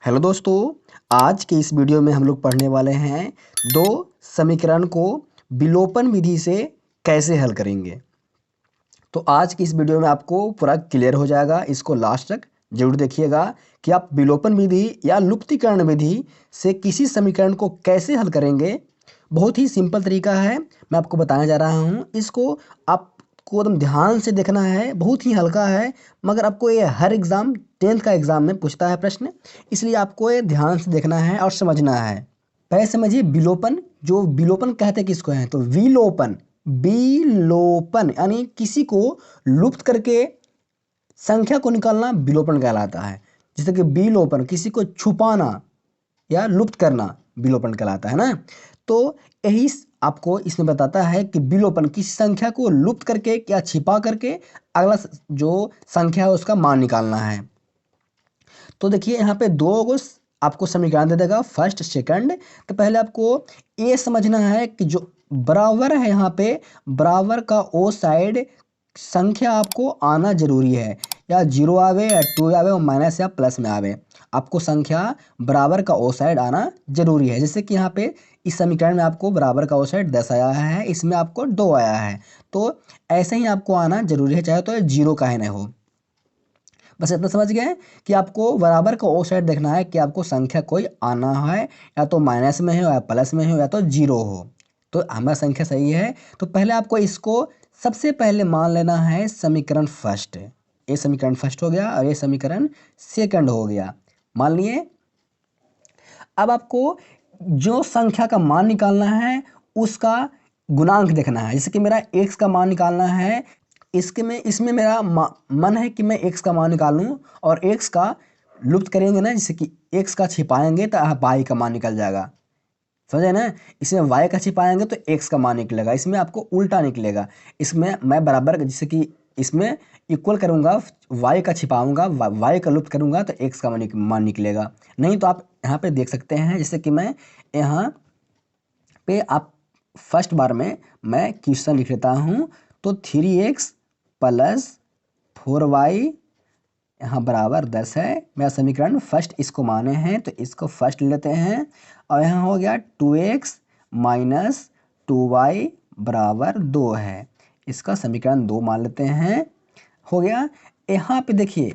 Hello दोस्तों, आज के इस वीडियो में हम लोग पढ़ने वाले हैं दो समीकरण को विलोपन विधि से कैसे हल करेंगे। तो आज की इस वीडियो में आपको पूरा क्लियर हो जाएगा, इसको लास्ट तक जरूर देखिएगा कि आप विलोपन विधि या लुप्तीकरण विधि से किसी समीकरण को कैसे हल करेंगे। बहुत ही सिंपल तरीका है, मैं आपको बताने जा रहा हूँ। इसको आपको एकदम ध्यान से देखना है, बहुत ही हल्का है, मगर आपको ये हर एग्ज़ाम 10th का एग्ज़ाम में पूछता है प्रश्न, इसलिए आपको ये ध्यान से देखना है और समझना है। पहले समझिए विलोपन, जो विलोपन कहते किसको हैं, तो विलोपन विलोपन यानी किसी को लुप्त करके संख्या को निकालना विलोपन कहलाता है। जैसे कि विलोपन किसी को छुपाना या लुप्त करना विलोपन कहलाता है ना। तो यही आपको इसमें बताता है कि विलोपन किसी संख्या को लुप्त करके या छिपा करके अगला जो संख्या है उसका मान निकालना है। तो देखिए यहाँ पे आपको समीकरण दे देगा, फर्स्ट सेकंड। तो पहले आपको ये समझना है कि जो बराबर है, यहाँ पे बराबर का ओ साइड संख्या आपको आना जरूरी है, या 0 आवे या 2 आवे और माइनस या प्लस में आवे, आपको संख्या बराबर का ओ साइड आना जरूरी है। जैसे कि यहाँ पे इस समीकरण में आपको बराबर का ओ साइड 10 आया है, इसमें आपको 2 आया है, तो ऐसे ही आपको आना जरूरी है, चाहे तो 0 का ही ना हो। बस इतना समझ गए कि आपको बराबर का ओ साइड देखना है कि आपको संख्या कोई आना है, या तो माइनस में हो या प्लस में हो या तो 0 हो। तो हमारा संख्या सही है, तो पहले आपको इसको सबसे पहले मान लेना है समीकरण फर्स्ट। ये समीकरण फर्स्ट हो गया और ये समीकरण सेकंड हो गया, मान लिए। अब आपको जो संख्या का मान निकालना है उसका गुणांक देखना है। जैसे कि मेरा x का मान निकालना है, इसमें मेरा मन है कि मैं x का मान निकालूं, और x का लुप्त करेंगे ना, जैसे कि x का छिपाएंगे तो y का मान निकल जाएगा, समझे ना। इसमें y का छिपाएंगे तो x का मान निकलेगा, इसमें आपको उल्टा निकलेगा। इसमें मैं बराबर, जैसे कि इसमें इक्वल करूंगा, y का छिपाऊंगा, y का लुप्त करूंगा तो x का मान निकलेगा। नहीं तो आप यहाँ पे देख सकते हैं, जैसे कि मैं यहाँ पे आप फर्स्ट बार में मैं क्वेश्चन लिख लेता हूँ। तो 3x प्लस 4y यहाँ बराबर 10 है, मेरा समीकरण फर्स्ट इसको माने हैं तो इसको फर्स्ट लेते हैं। और यहाँ हो गया 2x माइनस 2y बराबर 2 है, इसका समीकरण 2 मान लेते हैं, हो गया। यहाँ पे देखिए,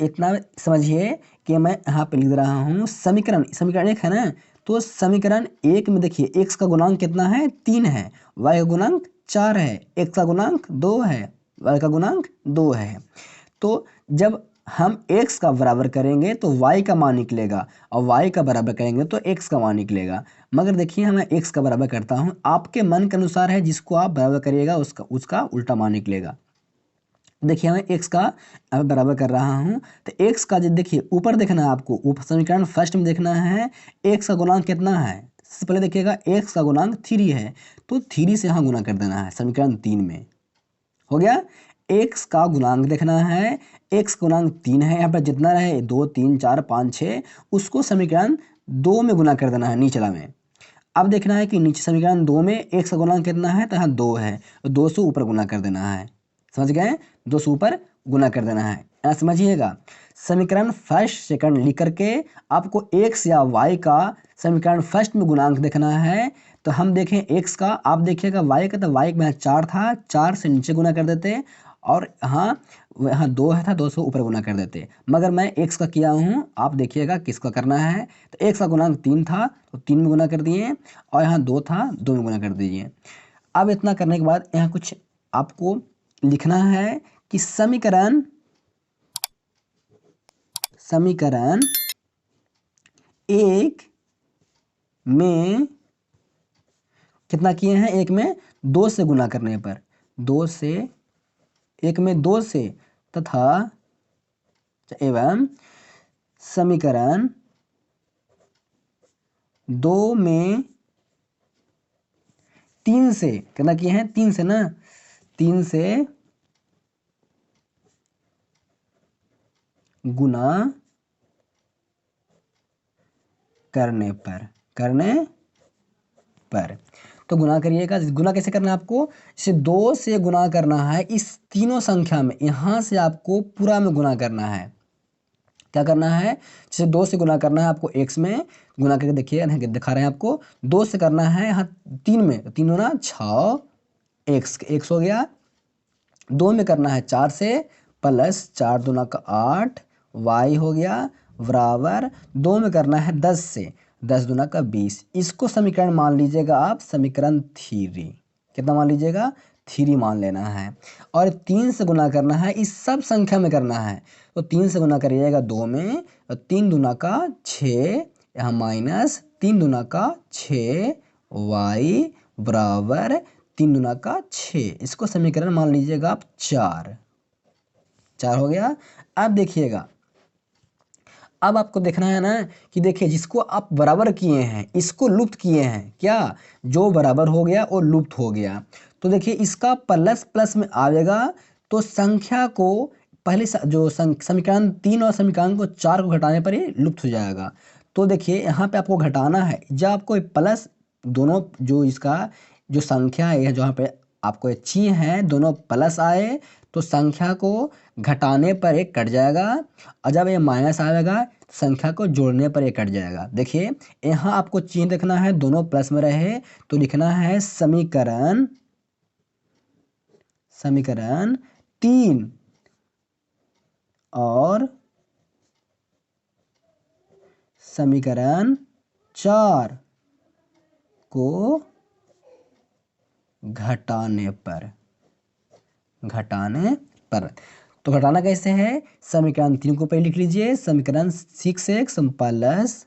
इतना समझिए कि मैं यहाँ पे लिख रहा हूँ समीकरण एक है ना। तो समीकरण एक में देखिए x का गुणांक कितना है, 3 है, y का गुणांक 4 है, x का गुणांक 2 है, y का गुणांक 2 है। तो जब हम x का बराबर करेंगे तो y का मान निकलेगा, और y का बराबर करेंगे तो x का मान निकलेगा। मगर देखिए मैं x का बराबर करता हूँ, आपके मन के अनुसार है, जिसको आप बराबर करिएगा उसका उल्टा मान निकलेगा। देखिए मैं x का अब बराबर कर रहा हूँ, तो x का जो देखिए ऊपर देखना है आपको, ऊपर समीकरण फर्स्ट में देखना है x का गुणांक कितना है। सबसे पहले देखिएगा x का गुणांक 3 है, तो 3 से यहाँ गुना कर देना है समीकरण 3 में, हो गया। x का गुणांक देखना है, x गुणांक 3 है, यहाँ पर जितना रहे 2 3 4 5 6, उसको समीकरण 2 में गुना कर देना है नीचला में। अब देखना है कि नीचे समीकरण 2 में x का गुणांक कितना है, तो यहाँ 2 है, तो 2 से ऊपर गुना कर देना है, समझ गए, 2 से ऊपर गुना कर देना है, यहाँ समझिएगा। समीकरण फर्स्ट सेकंड लिख करके आपको x या y का समीकरण फर्स्ट में गुणांक देखना है। तो हम देखें x का, आप देखिएगा y का, तो y में 4 था, 4 से नीचे गुना कर देते, और यहाँ 2 था, 2 से ऊपर गुना कर देते। मगर मैं x का किया हूँ, आप देखिएगा किसका करना है। तो x का गुणांक 3 था तो 3 में गुना कर दिए, और यहाँ 2 था, 2 में गुना कर दीजिए। अब इतना करने के बाद यहाँ कुछ आपको लिखना है कि समीकरण एक में कितना किए हैं, एक में 2 से गुना करने पर, 2 से, एक में 2 से, तथा एवं समीकरण 2 में 3 से, कितना किए हैं, 3 से ना, 3 से गुना करने पर तो गुना करिएगा। गुना कैसे करना है आपको, जैसे 2 से गुना करना है इस तीनों संख्या में, यहाँ से आपको पूरा में गुना करना है, क्या करना है, जैसे 2 से गुना करना है आपको x में, गुना करके देखिए दिखा रहे हैं आपको, 2 से करना है यहाँ 3 में, 3 गुना 6 x हो गया। 2 में करना है 4 से, प्लस 4 दूना का 8 y हो गया, बराबर 2 में करना है 10 से, 10 दूना का 20। इसको समीकरण मान लीजिएगा आप समीकरण 3। कितना मान लीजिएगा, 3 मान लेना है। और 3 से गुना करना है, इस सब संख्या में करना है, तो 3 से गुना करिएगा 2 में, तो 3 दूना का 6, यहाँ माइनस 3 दूना का 6 y बराबर 3 दूना का 6। इसको समीकरण मान लीजिएगा आप 4 हो गया। अब देखिएगा, अब आपको देखना है ना कि देखिए जिसको आप बराबर किए हैं इसको लुप्त किए हैं, क्या जो बराबर हो गया वो लुप्त हो गया। तो देखिए इसका प्लस प्लस में आएगा तो संख्या को पहले जो समीकरण 3 और समीकरण को 4 को घटाने पर ही लुप्त हो जाएगा। तो देखिए यहाँ पे आपको घटाना है, जब आपको प्लस दोनों जो इसका जो संख्या है जहाँ पे आपको चिन्ह है दोनों प्लस आए तो संख्या को घटाने पर एक कट जाएगा, और जब ये माइनस आएगा संख्या को जोड़ने पर ये कट जाएगा। देखिए यहाँ आपको चिन्ह देखना है, दोनों प्लस में रहे तो लिखना है समीकरण 3 और समीकरण 4 को घटाने पर तो घटाना कैसे है, समीकरण 3 को पहले लिख लीजिए, समीकरण 6x प्लस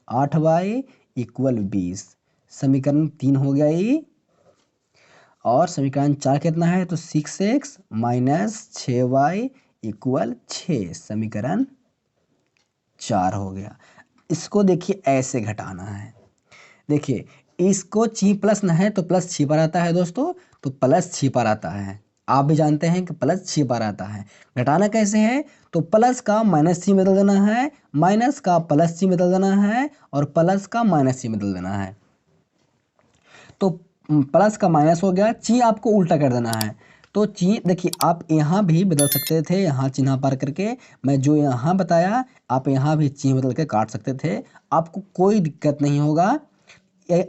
8y इक्वल 20, समीकरण 3 हो गया ये। और समीकरण 4 कितना है, तो 6x माइनस 6y इक्वल 6, समीकरण 4 हो गया। इसको देखिए ऐसे घटाना है, देखिए इसको प्लस न है तो प्लस छिपा रहता है दोस्तों, तो प्लस छिपा रहता है, आप भी जानते हैं कि प्लस छिपा रहता है। घटाना कैसे है, तो प्लस का माइनस सी में बदल देना है, माइनस का प्लस सी में बदल देना है, और प्लस का माइनस सी में बदल देना है। तो प्लस का माइनस हो गया, ची आपको उल्टा कर देना है। तो ची देखिए आप यहाँ भी बदल सकते थे, यहाँ चिन्ह पार करके, मैं जो यहाँ बताया आप यहाँ भी चिन्ह बदल के काट सकते थे, आपको कोई दिक्कत नहीं होगा।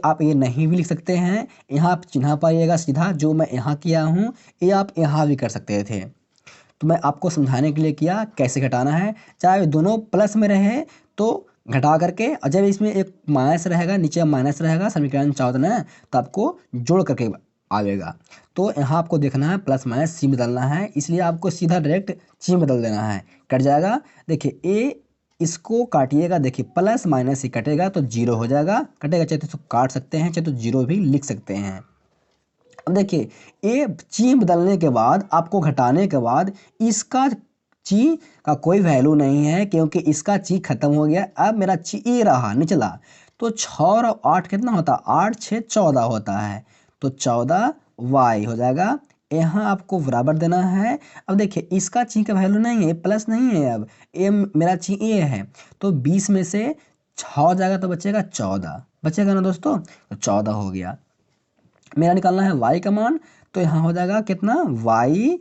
आप ये नहीं भी लिख सकते हैं, यहाँ आप चिन्ह पाइएगा सीधा, जो मैं यहाँ किया हूँ ये आप यहाँ भी कर सकते थे। तो मैं आपको समझाने के लिए किया कैसे घटाना है, चाहे दोनों प्लस में रहे तो घटा करके, और जब इसमें एक माइनस रहेगा नीचे माइनस रहेगा समीकरण 4 ना, तो आपको जोड़ करके आएगा। तो यहाँ आपको देखना है प्लस माइनस सी बदलना है, इसलिए आपको सीधा डायरेक्ट ची बदल देना है, कट जाएगा। देखिए ए इसको काटिएगा, देखिए प्लस माइनस ही कटेगा तो 0 हो जाएगा, कटेगा चाहे तो काट सकते हैं चाहे तो 0 भी लिख सकते हैं। अब देखिए ये ची बदलने के बाद आपको घटाने के बाद इसका ची का कोई वैल्यू नहीं है, क्योंकि इसका ची खत्म हो गया। अब मेरा ची ये रहा निचला, तो 6 और 8 कितना होता है, 8 6 14 होता है, तो 14 y हो जाएगा। यहाँ आपको बराबर देना है। अब देखिए इसका ची का वैल्यू नहीं है, प्लस नहीं है, अब ये मेरा ची ये है, तो 20 में से 6 हो जाएगा तो बचेगा 14, बचेगा ना दोस्तों, तो 14 हो गया। मेरा निकालना है y का मान, तो यहाँ हो जाएगा कितना, y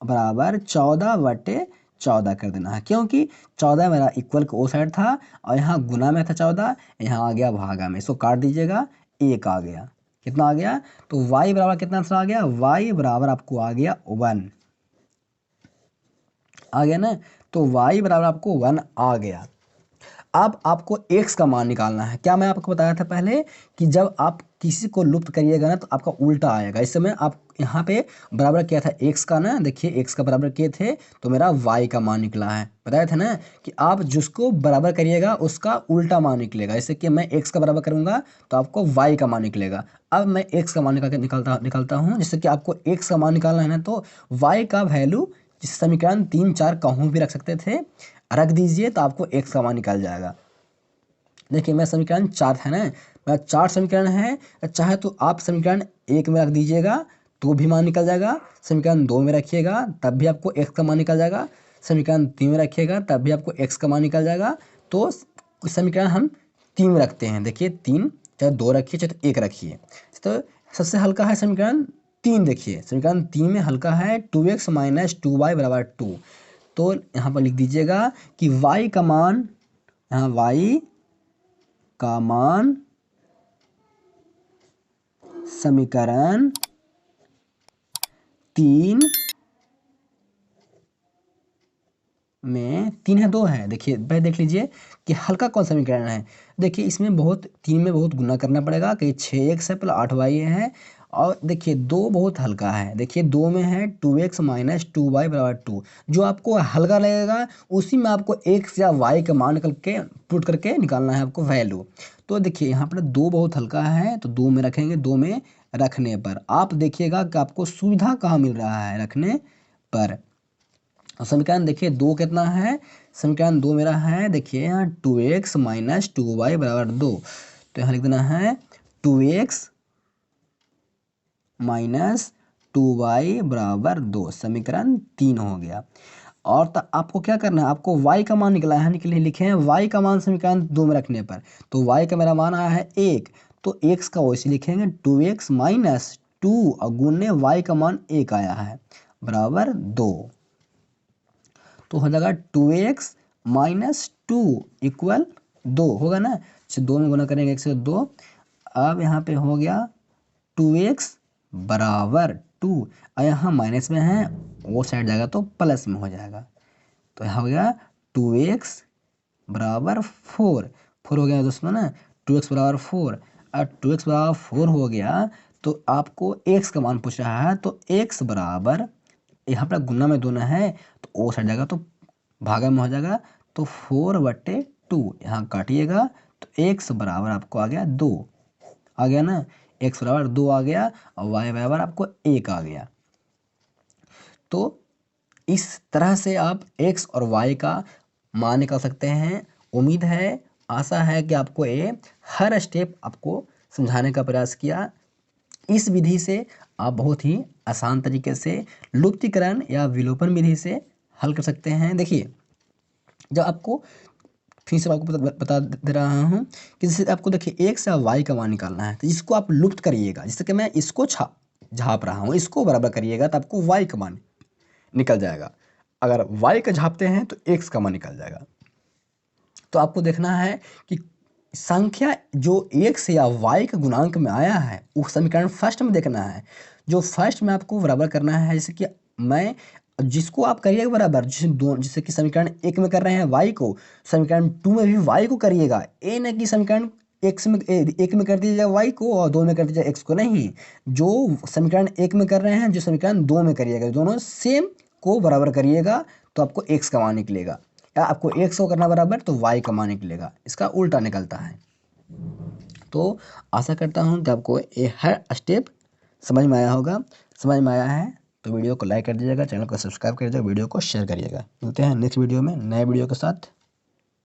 बराबर 14/14 कर देना है, क्योंकि 14 मेरा इक्वल को ओ साइड था और यहाँ गुना में था 14, यहाँ आ गया भागा में, इसको काट दीजिएगा, 1 आ गया। कितना आ गया, तो y बराबर कितना आंसर आ गया, y बराबर आपको आ गया 1 आ गया ना, तो y बराबर आपको 1 आ गया। अब आपको x का मान निकालना है। क्या मैं आपको बताया था पहले कि जब आप किसी को लुप्त करिएगा ना तो आपका उल्टा आएगा। इस समय आप यहाँ पे बराबर किया था x का ना, देखिए x का बराबर किए थे तो मेरा y का मान निकला है। बताया था ना कि आप जिसको बराबर करिएगा उसका उल्टा मान निकलेगा। जैसे कि मैं x का बराबर करूँगा तो आपको y का मान निकलेगा। अब मैं x का मान निकालता हूँ, जैसे कि आपको x का मान निकालना है ना, तो y का वैल्यू जिस समीकरण 3 4 कहूँ भी रख सकते थे, रख दीजिए तो आपको x का मान निकल जाएगा। देखिए मैं समीकरण 4 है ना, मेरा 4 समीकरण है, चाहे तो आप समीकरण 1 में रख दीजिएगा तो भी मान निकल जाएगा, समीकरण 2 में रखिएगा तब भी आपको x का मान निकल जाएगा, समीकरण 3 में रखिएगा तब भी आपको x का मान निकल जाएगा। तो कुछ समीकरण हम 3 में रखते हैं, देखिए 3, चाहे 2 रखिए चाहे तो 1 रखिए। तो सबसे हल्का है समीकरण 3, देखिए समीकरण 3 में हल्का है 2x - 2y बराबर 2, तो यहाँ पर लिख दीजिएगा कि y का मान, यहाँ y का मान समीकरण 3 में 3 है 2 है। देखिए पहले देख लीजिए कि हल्का कौन समीकरण है। देखिए इसमें बहुत 3 में बहुत गुना करना पड़ेगा कि 6x है प्लस 8y है। और देखिए 2 बहुत हल्का है। देखिए 2 में है 2x माइनस 2y बराबर 2। जो आपको हल्का लगेगा उसी में आपको x या y का मान निकल के पुट करके निकालना है आपको वैल्यू। तो देखिए यहाँ पर 2 बहुत हल्का है तो 2 में रखेंगे। 2 में रखने पर आप देखिएगा कि आपको सुविधा कहाँ मिल रहा है रखने पर। समीकरण देखिए 2 कितना है, समीकरण 2 मेरा है देखिए यहाँ 2x माइनस 2y बराबर 2। तो यहाँ लिख देना है 2x माइनस 2y बराबर 2, समीकरण 3 हो गया। और तो आपको क्या करना है, आपको y का मान निकला है, लिखे हैं y का मान समीकरण 2 में रखने पर। तो y का मेरा मान आया है 1, तो x का वैसे लिखेंगे 2x माइनस 2 और गुने y का मान 1 आया है बराबर 2। तो हो जाएगा 2x माइनस 2 इक्वल 2 होगा ना। इसे 2 में गुना करेंगे 1 से 2। अब यहाँ पे हो गया 2x बराबर 2 और यहाँ माइनस में है वो साइड जाएगा तो प्लस में हो जाएगा। तो यहाँ हो गया 2x बराबर 4 हो गया दोस्तों ना। 2x बराबर 4 और 2x बराबर 4 हो गया तो आपको x का मान पूछ रहा है। तो x बराबर यहाँ पर गुना में दोनों है तो ओ साइड जाएगा तो भागा में हो जाएगा। तो 4/2 यहाँ काटिएगा तो x बराबर आपको आ गया 2 आ गया ना। x बराबर 2 आ गया और y बराबर आपको 1 आ गया। तो इस तरह से आप x और y का मान निकाल सकते हैं। उम्मीद है, आशा है कि आपको ये हर स्टेप आपको समझाने का प्रयास किया। इस विधि से आप बहुत ही आसान तरीके से लुप्तीकरण या विलोपन विधि से हल कर सकते हैं। देखिए जब आपको फिर से आपको बता दे रहा हूँ कि जैसे आपको देखिए x या y का मान निकालना है तो इसको आप लुप्त करिएगा। जैसे कि मैं इसको झाप रहा हूँ, इसको बराबर करिएगा तो आपको y का मान निकल जाएगा। अगर y का झापते हैं तो x का मान निकल जाएगा। तो आपको देखना है कि संख्या जो x या y का गुणांक में आया है वो समीकरण फर्स्ट में देखना है। जो फर्स्ट में आपको बराबर करना है, जैसे कि मैं जिसको आप करिएगा बराबर, जैसे कि समीकरण 1 में कर रहे हैं y को, समीकरण 2 में भी y को करिएगा। ए न कि समीकरण एक में कर दीजिएगा y को और 2 में कर दीजिएगा x को, नहीं। जो समीकरण 1 में कर रहे हैं जो समीकरण 2 में करिएगा, दोनों सेम को बराबर करिएगा तो आपको x का मान निकलेगा। या आपको x को करना बराबर तो y का मान निकलेगा, इसका उल्टा निकलता है। तो आशा करता हूँ कि आपको ये हर स्टेप समझ में आया होगा। समझ में आया है तो वीडियो को लाइक कर दीजिएगा, चैनल को सब्सक्राइब कर दीजिएगा, वीडियो को शेयर करिएगा। मिलते हैं नेक्स्ट वीडियो में नए वीडियो के साथ।